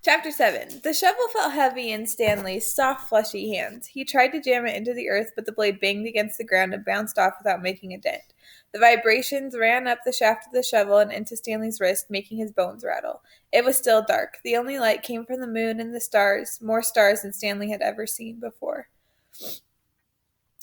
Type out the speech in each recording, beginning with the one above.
Chapter 7. The shovel felt heavy in Stanley's soft, fleshy hands. He tried to jam it into the earth, but the blade banged against the ground and bounced off without making a dent. The vibrations ran up the shaft of the shovel and into Stanley's wrist, making his bones rattle. It was still dark. The only light came from the moon and the stars, more stars than Stanley had ever seen before.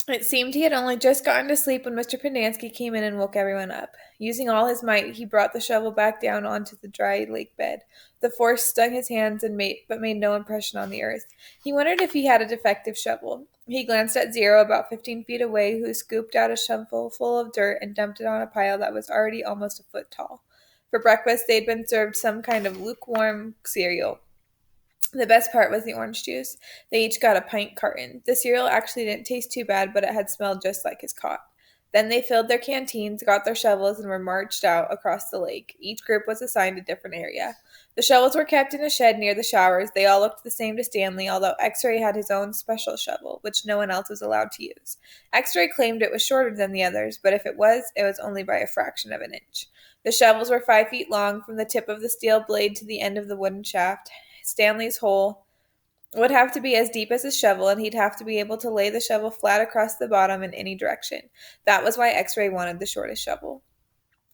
It seemed he had only just gotten to sleep when Mr. Pendanski came in and woke everyone up. Using all his might, he brought the shovel back down onto the dry lake bed. The force stung his hands but made no impression on the earth. He wondered if he had a defective shovel. He glanced at Zero about 15 feet away, who scooped out a shovel full of dirt and dumped it on a pile that was already almost a foot tall. For breakfast, they'd been served some kind of lukewarm cereal. The best part was the orange juice. They each got a pint carton. The cereal actually didn't taste too bad, but it had smelled just like his cot. Then they filled their canteens, got their shovels, and were marched out across the lake. Each group was assigned a different area. The shovels were kept in a shed near the showers. They all looked the same to Stanley, although X-Ray had his own special shovel, which no one else was allowed to use. X-Ray claimed it was shorter than the others, but if it was only by a fraction of an inch. The shovels were 5 feet long from the tip of the steel blade to the end of the wooden shaft. Stanley's hole would have to be as deep as his shovel, and he'd have to be able to lay the shovel flat across the bottom in any direction. That was why X-Ray wanted the shortest shovel.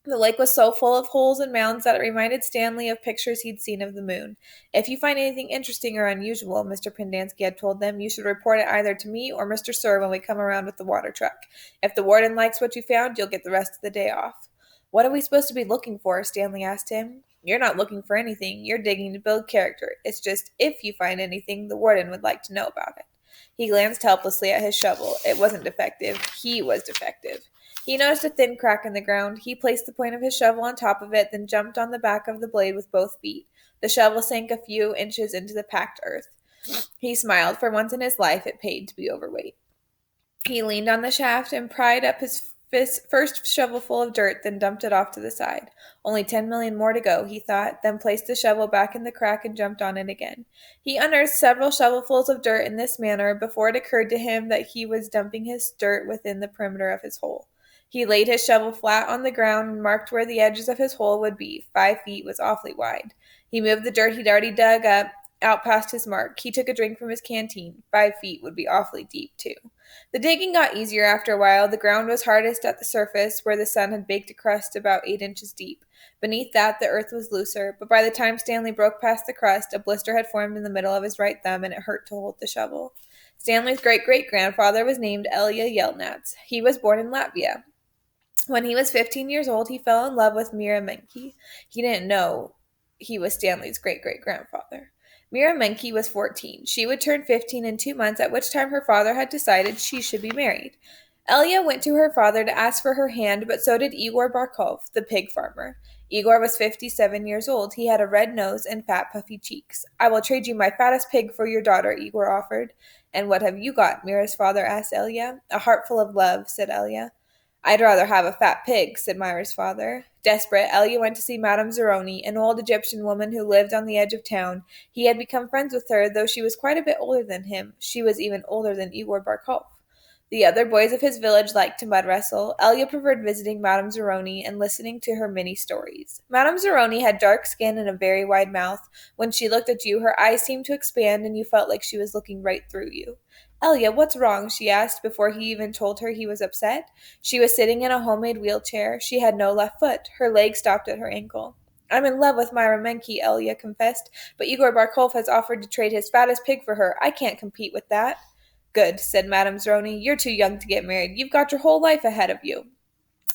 The lake was so full of holes and mounds that it reminded Stanley of pictures he'd seen of the moon. If you find anything interesting or unusual, Mr. Pendanski had told them, you should report it either to me or Mr. Sir when we come around with the water truck. If the warden likes what you found, you'll get the rest of the day off. What are we supposed to be looking for? Stanley asked him. You're not looking for anything. You're digging to build character. It's just if you find anything, the warden would like to know about it. He glanced helplessly at his shovel. It wasn't defective. He was defective. He noticed a thin crack in the ground. He placed the point of his shovel on top of it, then jumped on the back of the blade with both feet. The shovel sank a few inches into the packed earth. He smiled. For once in his life, it paid to be overweight. He leaned on the shaft and pried up his first shovelful of dirt, then dumped it off to the side. Only 10 million more to go, he thought, then placed the shovel back in the crack and jumped on it again. He unearthed several shovelfuls of dirt in this manner before it occurred to him that he was dumping his dirt within the perimeter of his hole. He laid his shovel flat on the ground and marked where the edges of his hole would be. 5 feet was awfully wide. He moved the dirt he'd already dug up out past his mark. He took a drink from his canteen. 5 feet would be awfully deep, too. The digging got easier after a while. The ground was hardest at the surface, where the sun had baked a crust about 8 inches deep. Beneath that, the earth was looser, but by the time Stanley broke past the crust, a blister had formed in the middle of his right thumb, and it hurt to hold the shovel. Stanley's great-great-grandfather was named Elia Yelnats. He was born in Latvia. When he was 15 years old, he fell in love with Mira Menke. He didn't know he was Stanley's great-great-grandfather. Mira Menke was 14. She would turn 15 in 2 months, at which time her father had decided she should be married. Elia went to her father to ask for her hand, but so did Igor Barkov, the pig farmer. Igor was 57 years old. He had a red nose and fat, puffy cheeks. I will trade you my fattest pig for your daughter, Igor offered. And what have you got? Mira's father asked Elia. A heart full of love, said Elia. I'd rather have a fat pig, said Myra's father. Desperate, Elia went to see Madame Zeroni, an old Egyptian woman who lived on the edge of town. He had become friends with her, though she was quite a bit older than him. She was even older than Igor Barkov. The other boys of his village liked to mud wrestle. Elia preferred visiting Madame Zeroni and listening to her many stories. Madame Zeroni had dark skin and a very wide mouth. When she looked at you, her eyes seemed to expand, and you felt like she was looking right through you. Elia, what's wrong? She asked before he even told her he was upset. She was sitting in a homemade wheelchair. She had no left foot. Her leg stopped at her ankle. I'm in love with Myra Menke, Elia confessed, but Igor Barkov has offered to trade his fattest pig for her. I can't compete with that. Good, said Madame Zeroni. You're too young to get married. You've got your whole life ahead of you.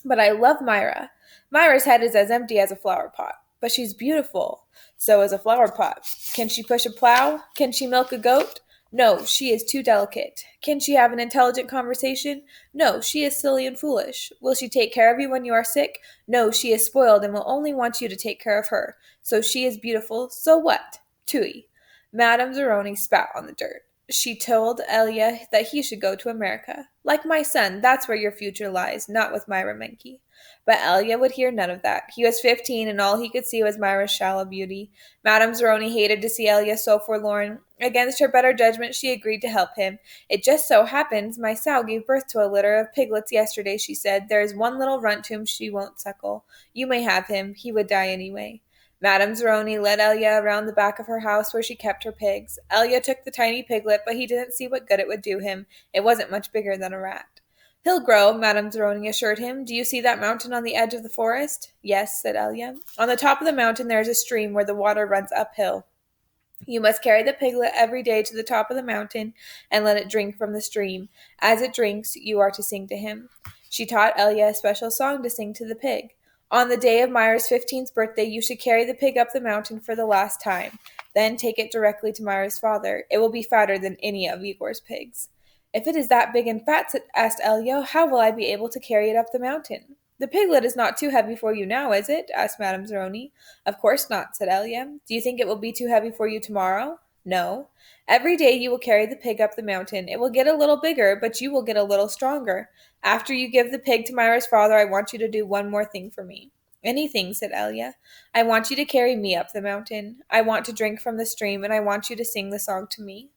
But I love Myra. Myra's head is as empty as a flower pot. But she's beautiful. So is a flower pot. Can she push a plow? Can she milk a goat? No, she is too delicate. Can she have an intelligent conversation? No, she is silly and foolish. Will she take care of you when you are sick? No, she is spoiled and will only want you to take care of her. So she is beautiful. So what? Tui. Madame Zeroni spat on the dirt. She told Elia that he should go to America. Like my son, that's where your future lies, not with Myra Menke. But Elia would hear none of that. He was 15, and all he could see was Myra's shallow beauty. Madame Zeroni hated to see Elia so forlorn. Against her better judgment, she agreed to help him. It just so happens my sow gave birth to a litter of piglets yesterday, she said. There is one little runt whom she won't suckle. You may have him. He would die anyway. Madame Zeroni led Elia around the back of her house where she kept her pigs. Elia took the tiny piglet, but he didn't see what good it would do him. It wasn't much bigger than a rat. He'll grow, Madame Zeroni assured him. Do you see that mountain on the edge of the forest? Yes, said Elia. On the top of the mountain there is a stream where the water runs uphill. You must carry the piglet every day to the top of the mountain and let it drink from the stream. As it drinks, you are to sing to him. She taught Elia a special song to sing to the pig. On the day of Myra's 15th birthday, you should carry the pig up the mountain for the last time. Then take it directly to Myra's father. It will be fatter than any of Igor's pigs. If it is that big and fat, asked Elia, how will I be able to carry it up the mountain? The piglet is not too heavy for you now, is it? Asked Madame Zeroni. Of course not, said Elia. Do you think it will be too heavy for you tomorrow? No. Every day you will carry the pig up the mountain. It will get a little bigger, but you will get a little stronger. After you give the pig to Myra's father, I want you to do one more thing for me. Anything, said Elia. I want you to carry me up the mountain. I want to drink from the stream, and I want you to sing the song to me.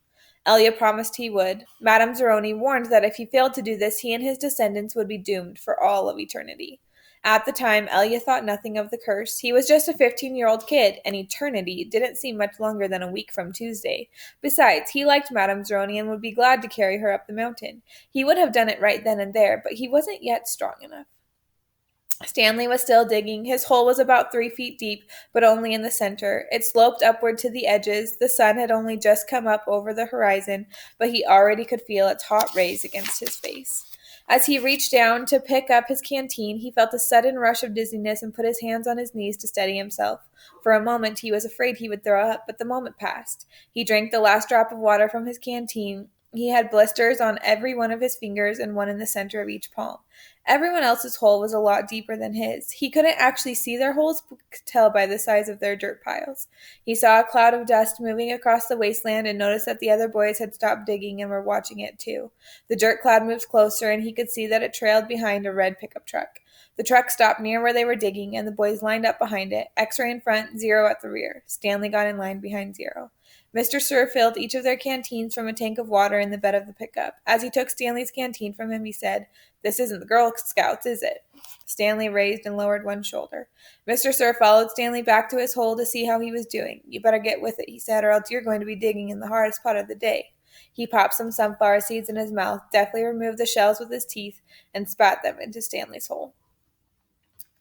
Elia promised he would. Madame Zeroni warned that if he failed to do this, he and his descendants would be doomed for all of eternity. At the time, Elia thought nothing of the curse. He was just a 15-year-old kid, and eternity didn't seem much longer than a week from Tuesday. Besides, he liked Madame Zeroni and would be glad to carry her up the mountain. He would have done it right then and there, but he wasn't yet strong enough. Stanley was still digging. His hole was about 3 feet deep, but only in the center. It sloped upward to the edges. The sun had only just come up over the horizon, but he already could feel its hot rays against his face. As he reached down to pick up his canteen, he felt a sudden rush of dizziness and put his hands on his knees to steady himself. For a moment he was afraid he would throw up, but the moment passed. He drank the last drop of water from his canteen. He had blisters on every one of his fingers and one in the center of each palm. Everyone else's hole was a lot deeper than his. He couldn't actually see their holes, but could tell by the size of their dirt piles. He saw a cloud of dust moving across the wasteland and noticed that the other boys had stopped digging and were watching it too. The dirt cloud moved closer, and he could see that it trailed behind a red pickup truck. The truck stopped near where they were digging, and the boys lined up behind it, X-ray in front, Zero at the rear. Stanley got in line behind Zero. Mr. Sir filled each of their canteens from a tank of water in the bed of the pickup. As he took Stanley's canteen from him, he said, "This isn't the Girl Scouts, is it?" Stanley raised and lowered one shoulder. Mr. Sir followed Stanley back to his hole to see how he was doing. "You better get with it," he said, "or else you're going to be digging in the hardest part of the day." He popped some sunflower seeds in his mouth, deftly removed the shells with his teeth, and spat them into Stanley's hole.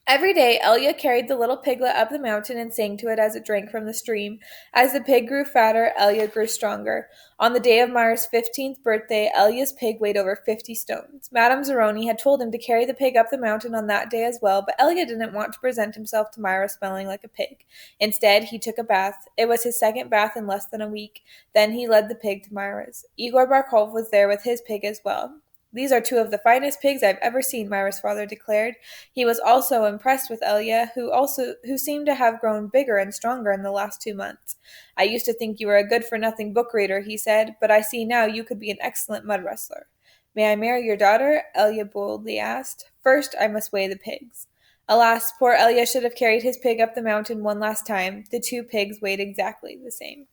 Every day, Elia carried the little piglet up the mountain and sang to it as it drank from the stream. As the pig grew fatter, Elia grew stronger. On the day of Myra's 15th birthday, Elia's pig weighed over 50 stones. Madame Zeroni had told him to carry the pig up the mountain on that day as well, but Elia didn't want to present himself to Myra smelling like a pig. Instead, he took a bath. It was his second bath in less than a week. Then he led the pig to Myra's. Igor Barkov was there with his pig as well. "These are two of the finest pigs I've ever seen," Myra's father declared. He was also impressed with Elia, who seemed to have grown bigger and stronger in the last 2 months. "I used to think you were a good-for-nothing book reader," he said, "but I see now you could be an excellent mud wrestler." "May I marry your daughter?" Elia boldly asked. "First, I must weigh the pigs." Alas, poor Elia should have carried his pig up the mountain one last time. The two pigs weighed exactly the same.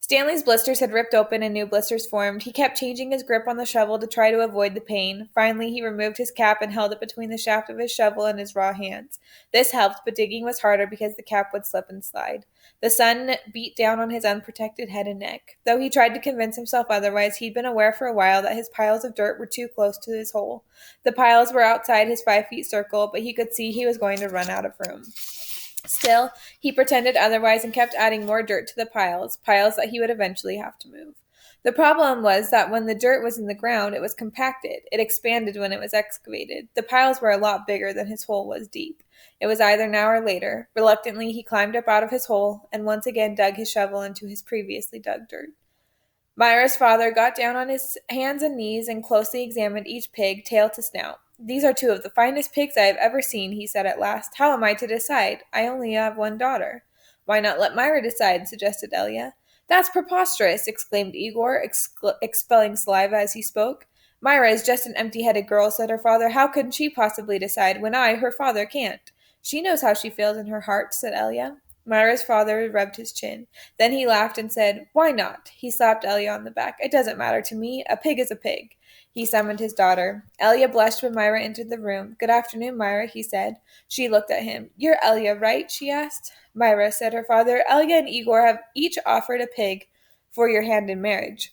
Stanley's blisters had ripped open and new blisters formed. He kept changing his grip on the shovel to try to avoid the pain. Finally, he removed his cap and held it between the shaft of his shovel and his raw hands. This helped, but digging was harder because the cap would slip and slide. The sun beat down on his unprotected head and neck. Though he tried to convince himself otherwise, he'd been aware for a while that his piles of dirt were too close to his hole. The piles were outside his 5 feet circle, but he could see he was going to run out of room. Still, he pretended otherwise and kept adding more dirt to the piles that he would eventually have to move. The problem was that when the dirt was in the ground, it was compacted. It expanded when it was excavated. The piles were a lot bigger than his hole was deep. It was either now or later. Reluctantly, he climbed up out of his hole and once again dug his shovel into his previously dug dirt. Myra's father got down on his hands and knees and closely examined each pig, tail to snout. "These are two of the finest pigs I have ever seen," he said at last. "How am I to decide? I only have one daughter." "Why not let Myra decide?" suggested Elia. "That's preposterous!" exclaimed Igor, expelling saliva as he spoke. "Myra is just an empty-headed girl," said her father. "How could she possibly decide when I, her father, can't?" "She knows how she feels in her heart," said Elia. Myra's father rubbed his chin. Then he laughed and said, "Why not?" He slapped Elia on the back. "It doesn't matter to me. A pig is a pig." He summoned his daughter. Elia blushed when Myra entered the room. "Good afternoon, Myra," he said. She looked at him. "You're Elia, right?" she asked. "Myra," said her father. "Elia and Igor have each offered a pig for your hand in marriage."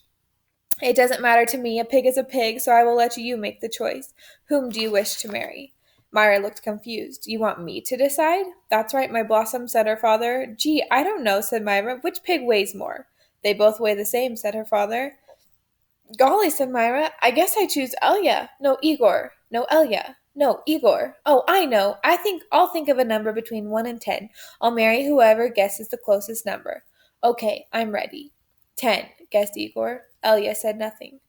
"It doesn't matter to me. A pig is a pig, so I will let you make the choice. Whom do you wish to marry?" Myra looked confused. "You want me to decide?" "That's right, my blossom," said her father. "Gee, I don't know," said Myra. "Which pig weighs more?" "They both weigh the same," said her father. "Golly," said Myra, "I guess I choose Elia. No, Igor. No, Elia. No, Igor. Oh, I know. I'll think of a number between 1 and 10. I'll marry whoever guesses the closest number." "Okay, I'm ready." 10, guessed Igor. Elia said nothing.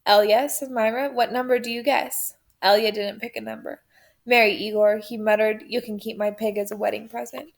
"Elia," said Myra, "what number do you guess?" Elia didn't pick a number. "Marry Igor," he muttered. "You can keep my pig as a wedding present."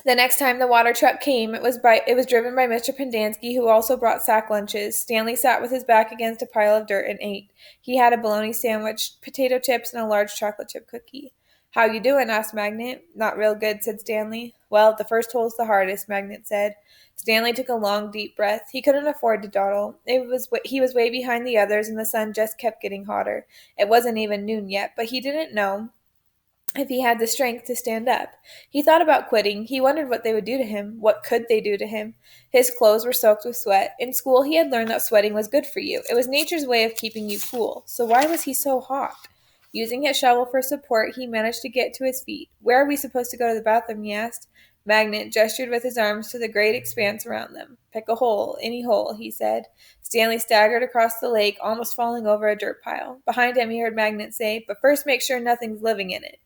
The next time the water truck came, it was driven by Mr. Pendanski, who also brought sack lunches. Stanley sat with his back against a pile of dirt and ate. He had a bologna sandwich, potato chips, and a large chocolate chip cookie. "How you doing?" asked Magnet. "Not real good," said Stanley. "Well, the first hole's the hardest," Magnet said. Stanley took a long, deep breath. He couldn't afford to dawdle. He was way behind the others, and the sun just kept getting hotter. It wasn't even noon yet, but he didn't know if he had the strength to stand up. He thought about quitting. He wondered what they would do to him. What could they do to him? His clothes were soaked with sweat. In school, he had learned that sweating was good for you. It was nature's way of keeping you cool. So why was he so hot? Using his shovel for support, he managed to get to his feet. "Where are we supposed to go to the bathroom?" he asked. Magnet gestured with his arms to the great expanse around them. "Pick a hole, any hole," he said. Stanley staggered across the lake, almost falling over a dirt pile. Behind him, he heard Magnet say, "But first make sure nothing's living in it."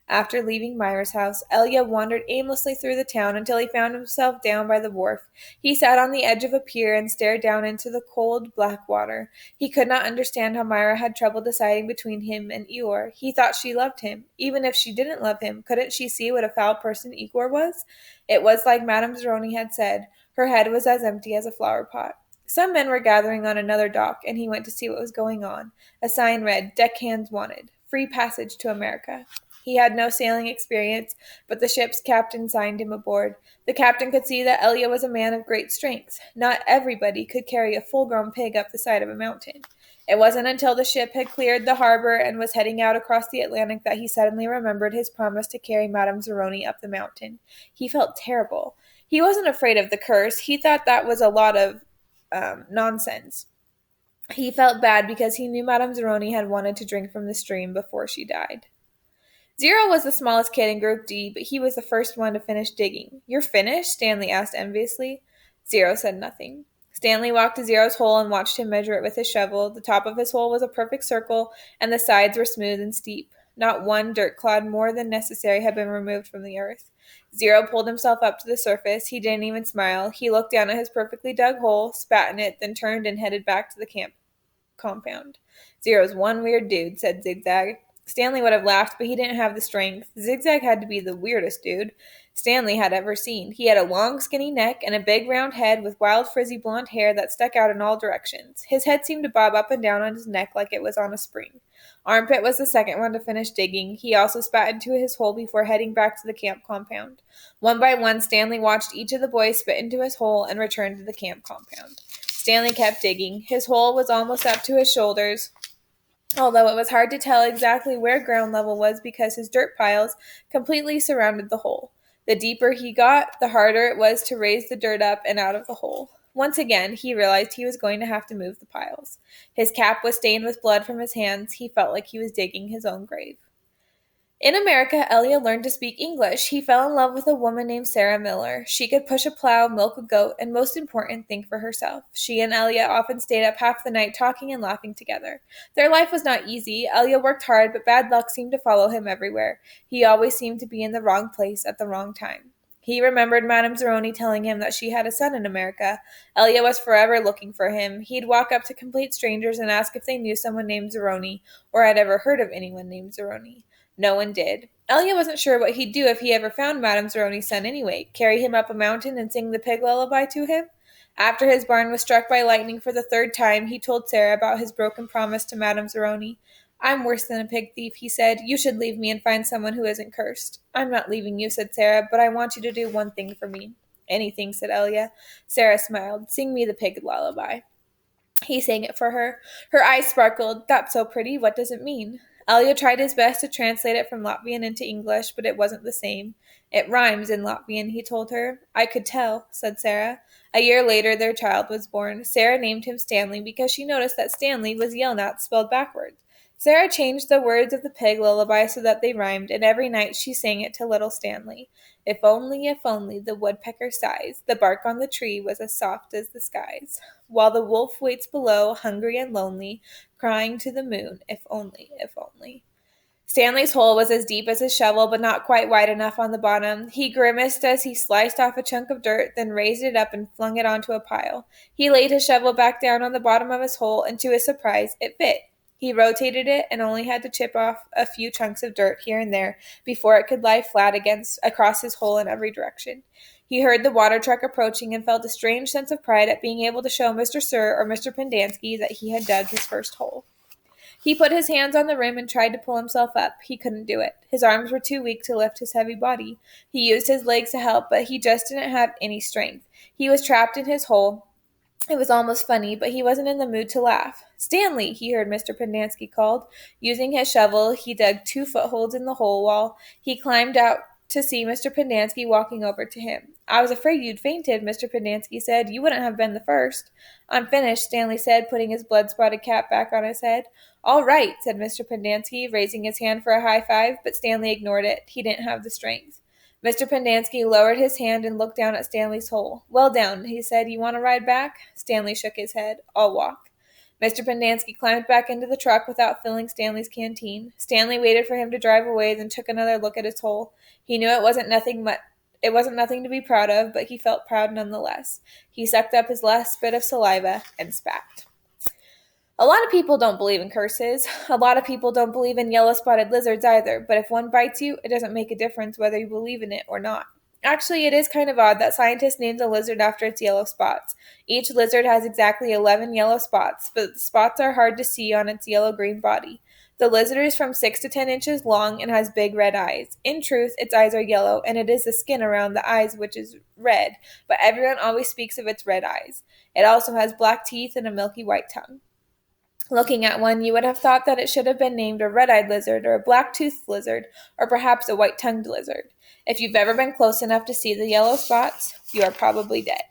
After leaving Myra's house, Elia wandered aimlessly through the town until he found himself down by the wharf. He sat on the edge of a pier and stared down into the cold, black water. He could not understand how Myra had trouble deciding between him and Igor. He thought she loved him. Even if she didn't love him, couldn't she see what a foul person Igor was? It was like Madame Zeroni had said. Her head was as empty as a flower pot. Some men were gathering on another dock, and he went to see what was going on. A sign read, "Deckhands wanted. Free passage to America." He had no sailing experience, but the ship's captain signed him aboard. The captain could see that Elia was a man of great strength. Not everybody could carry a full-grown pig up the side of a mountain. It wasn't until the ship had cleared the harbor and was heading out across the Atlantic that he suddenly remembered his promise to carry Madame Zeroni up the mountain. He felt terrible. He wasn't afraid of the curse. He thought that was a lot of nonsense. He felt bad because he knew Madame Zeroni had wanted to drink from the stream before she died. Zero was the smallest kid in Group D, but he was the first one to finish digging. "You're finished?" Stanley asked enviously. Zero said nothing. Stanley walked to Zero's hole and watched him measure it with his shovel. The top of his hole was a perfect circle, and the sides were smooth and steep. Not one dirt clod more than necessary had been removed from the earth. Zero pulled himself up to the surface. He didn't even smile. He looked down at his perfectly dug hole, spat in it, then turned and headed back to the camp compound. "Zero's one weird dude," said Zigzag. Stanley would have laughed, but he didn't have the strength. Zigzag had to be the weirdest dude Stanley had ever seen. He had a long, skinny neck and a big, round head with wild, frizzy blonde hair that stuck out in all directions. His head seemed to bob up and down on his neck like it was on a spring. Armpit was the second one to finish digging. He also spat into his hole before heading back to the camp compound. One by one, Stanley watched each of the boys spit into his hole and return to the camp compound. Stanley kept digging. His hole was almost up to his shoulders, although it was hard to tell exactly where ground level was because his dirt piles completely surrounded the hole. The deeper he got, the harder it was to raise the dirt up and out of the hole. Once again, he realized he was going to have to move the piles. His cap was stained with blood from his hands. He felt like he was digging his own grave. In America, Elia learned to speak English. He fell in love with a woman named Sarah Miller. She could push a plow, milk a goat, and most important, think for herself. She and Elia often stayed up half the night talking and laughing together. Their life was not easy. Elia worked hard, but bad luck seemed to follow him everywhere. He always seemed to be in the wrong place at the wrong time. He remembered Madame Zeroni telling him that she had a son in America. Elia was forever looking for him. He'd walk up to complete strangers and ask if they knew someone named Zeroni, or had ever heard of anyone named Zeroni. No one did. Elia wasn't sure what he'd do if he ever found Madame Zeroni's son anyway. Carry him up a mountain and sing the pig lullaby to him? After his barn was struck by lightning for the third time, he told Sarah about his broken promise to Madame Zeroni. I'm worse than a pig thief, he said. You should leave me and find someone who isn't cursed. I'm not leaving you, said Sarah, but I want you to do one thing for me. Anything, said Elia. Sarah smiled. Sing me the pig lullaby. He sang it for her. Her eyes sparkled. That's so pretty. What does it mean? Elia tried his best to translate it from Latvian into English, but it wasn't the same. It rhymes in Latvian, he told her. I could tell, said Sarah. A year later, their child was born. Sarah named him Stanley because she noticed that Stanley was Yelnats spelled backwards. Sarah changed the words of the pig lullaby so that they rhymed, and every night she sang it to little Stanley. If only, the woodpecker sighs. The bark on the tree was as soft as the skies. While the wolf waits below, hungry and lonely, crying to the moon, if only, if only. Stanley's hole was as deep as his shovel, but not quite wide enough on the bottom. He grimaced as he sliced off a chunk of dirt, then raised it up and flung it onto a pile. He laid his shovel back down on the bottom of his hole, and to his surprise, it fit. He rotated it and only had to chip off a few chunks of dirt here and there before it could lie flat across his hole in every direction. He heard the water truck approaching and felt a strange sense of pride at being able to show Mr. Sir or Mr. Pendanski that he had dug his first hole. He put his hands on the rim and tried to pull himself up. He couldn't do it. His arms were too weak to lift his heavy body. He used his legs to help, but he just didn't have any strength. He was trapped in his hole. It was almost funny, but he wasn't in the mood to laugh. Stanley, he heard Mr. Pendanski called. Using his shovel, he dug 2 footholds in the hole while he climbed out to see Mr. Pendanski walking over to him. I was afraid you'd fainted, Mr. Pendanski said. You wouldn't have been the first. I'm finished, Stanley said, putting his blood-spotted cap back on his head. All right, said Mr. Pendanski, raising his hand for a high five, but Stanley ignored it. He didn't have the strength. Mr. Pendanski lowered his hand and looked down at Stanley's hole. Well down, he said. You want to ride back? Stanley shook his head. I'll walk. Mr. Pendanski climbed back into the truck without filling Stanley's canteen. Stanley waited for him to drive away, then took another look at his hole. He knew it wasn't nothing to be proud of, but he felt proud nonetheless. He sucked up his last bit of saliva and spat. A lot of people don't believe in curses. A lot of people don't believe in yellow-spotted lizards either, but if one bites you, it doesn't make a difference whether you believe in it or not. Actually, it is kind of odd that scientists named the lizard after its yellow spots. Each lizard has exactly 11 yellow spots, but the spots are hard to see on its yellow-green body. The lizard is from 6 to 10 inches long and has big red eyes. In truth, its eyes are yellow, and it is the skin around the eyes which is red, but everyone always speaks of its red eyes. It also has black teeth and a milky white tongue. Looking at one, you would have thought that it should have been named a red-eyed lizard or a black-toothed lizard or perhaps a white-tongued lizard. If you've ever been close enough to see the yellow spots, you are probably dead.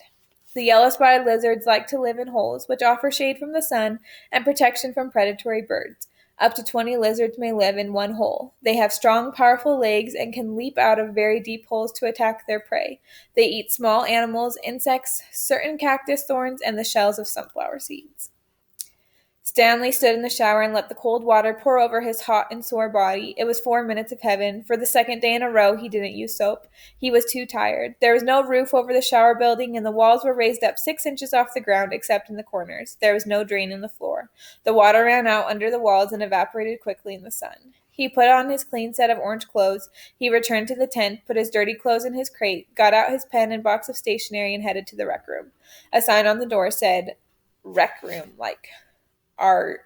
The yellow-spotted lizards like to live in holes, which offer shade from the sun and protection from predatory birds. Up to 20 lizards may live in one hole. They have strong, powerful legs and can leap out of very deep holes to attack their prey. They eat small animals, insects, certain cactus thorns, and the shells of sunflower seeds. Stanley stood in the shower and let the cold water pour over his hot and sore body. It was 4 minutes of heaven. For the second day in a row, he didn't use soap. He was too tired. There was no roof over the shower building, and the walls were raised up 6 inches off the ground except in the corners. There was no drain in the floor. The water ran out under the walls and evaporated quickly in the sun. He put on his clean set of orange clothes. He returned to the tent, put his dirty clothes in his crate, got out his pen and box of stationery, and headed to the rec room. A sign on the door said, "Rec room," like WRECK.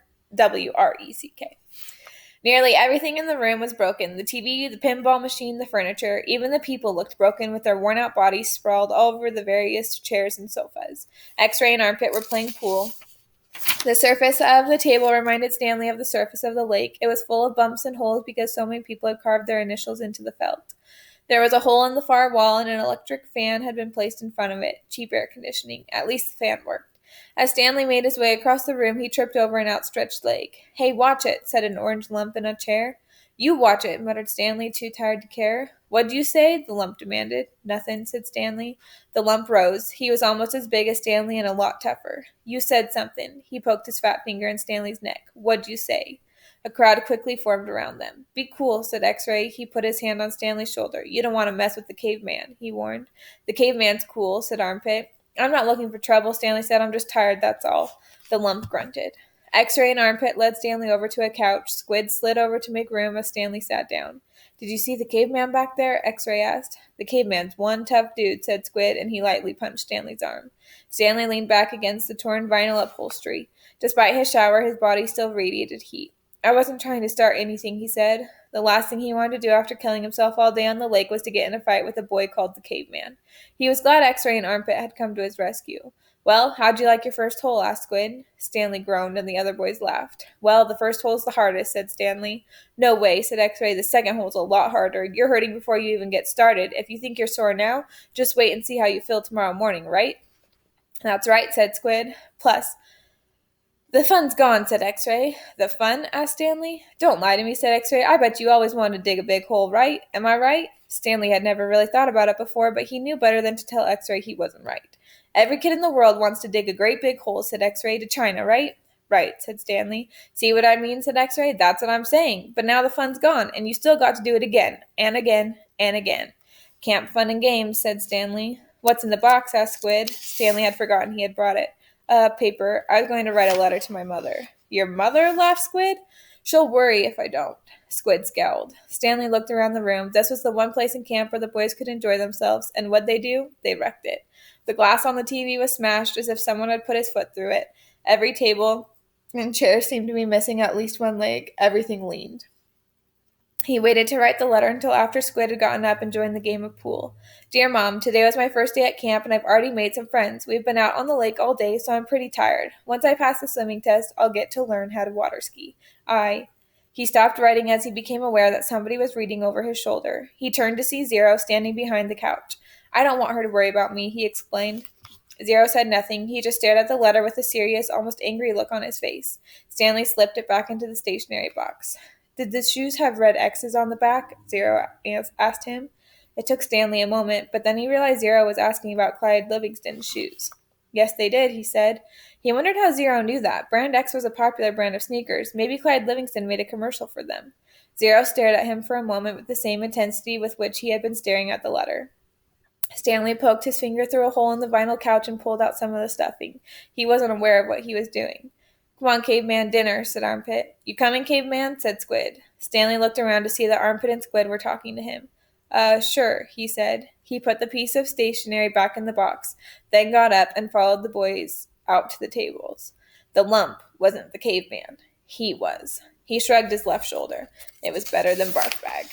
Nearly everything in the room was broken. The TV, the pinball machine, the furniture. Even the people looked broken with their worn-out bodies sprawled all over the various chairs and sofas. X-Ray and Armpit were playing pool. The surface of the table reminded Stanley of the surface of the lake. It was full of bumps and holes because so many people had carved their initials into the felt. There was a hole in the far wall, and an electric fan had been placed in front of it. Cheap air conditioning. At least the fan worked. As Stanley made his way across the room, he tripped over an outstretched leg. "Hey, watch it," said an orange lump in a chair. "You watch it," muttered Stanley, too tired to care. "What'd you say?" the lump demanded. "Nothing," said Stanley. The lump rose. He was almost as big as Stanley and a lot tougher. "You said something." He poked his fat finger in Stanley's neck. "What'd you say?" A crowd quickly formed around them. "Be cool," said X-Ray. He put his hand on Stanley's shoulder. "You don't want to mess with the caveman," he warned. "The caveman's cool," said Armpit. "I'm not looking for trouble," Stanley said. "I'm just tired, that's all." The lump grunted. X-Ray and Armpit led Stanley over to a couch. Squid slid over to make room as Stanley sat down. "Did you see the caveman back there?" X-Ray asked. "The caveman's one tough dude," said Squid, and he lightly punched Stanley's arm. Stanley leaned back against the torn vinyl upholstery. Despite his shower, his body still radiated heat. I wasn't trying to start anything, he said. The last thing he wanted to do after killing himself all day on the lake was to get in a fight with a boy called the Caveman. He was glad X-Ray and Armpit had come to his rescue. Well, how'd you like your first hole? Asked Squid. Stanley groaned, and the other boys laughed. Well, the first hole's the hardest, said Stanley. No way, said X-Ray. The second hole's a lot harder. You're hurting before you even get started. If you think you're sore now, just wait and see how you feel tomorrow morning, right? That's right, said Squid. Plus, the fun's gone, said X-Ray. The fun? Asked Stanley. Don't lie to me, said X-Ray. I bet you always wanted to dig a big hole, right? Am I right? Stanley had never really thought about it before, but he knew better than to tell X-Ray he wasn't right. Every kid in the world wants to dig a great big hole, said X-Ray, to China, right? Right, said Stanley. See what I mean, said X-Ray. That's what I'm saying. But now the fun's gone, and you still got to do it again, and again, and again. Camp fun and games, said Stanley. What's in the box? Asked Squid. Stanley had forgotten he had brought it. Paper. I was going to write a letter to my mother. Your mother? Laughed Squid. She'll worry if I don't. Squid scowled. Stanley looked around the room. This was the one place in camp where the boys could enjoy themselves, and what'd they do? They wrecked it. The glass on the TV was smashed as if someone had put his foot through it. Every table and chair seemed to be missing at least one leg. Everything leaned. He waited to write the letter until after Squid had gotten up and joined the game of pool. Dear Mom, today was my first day at camp and I've already made some friends. We've been out on the lake all day, so I'm pretty tired. Once I pass the swimming test, I'll get to learn how to water ski. He stopped writing as he became aware that somebody was reading over his shoulder. He turned to see Zero standing behind the couch. I don't want her to worry about me, he explained. Zero said nothing. He just stared at the letter with a serious, almost angry look on his face. Stanley slipped it back into the stationery box. Did the shoes have red X's on the back? Zero asked him. It took Stanley a moment, but then he realized Zero was asking about Clyde Livingston's shoes. Yes, they did, he said. He wondered how Zero knew that. Brand X was a popular brand of sneakers. Maybe Clyde Livingston made a commercial for them. Zero stared at him for a moment with the same intensity with which he had been staring at the letter. Stanley poked his finger through a hole in the vinyl couch and pulled out some of the stuffing. He wasn't aware of what he was doing. Come on, Caveman, dinner, said Armpit. You coming, Caveman? Said Squid. Stanley looked around to see that Armpit and Squid were talking to him. Sure, he said. He put the piece of stationery back in the box, then got up and followed the boys out to the tables. The lump wasn't the caveman. He was. He shrugged his left shoulder. It was better than bark bag.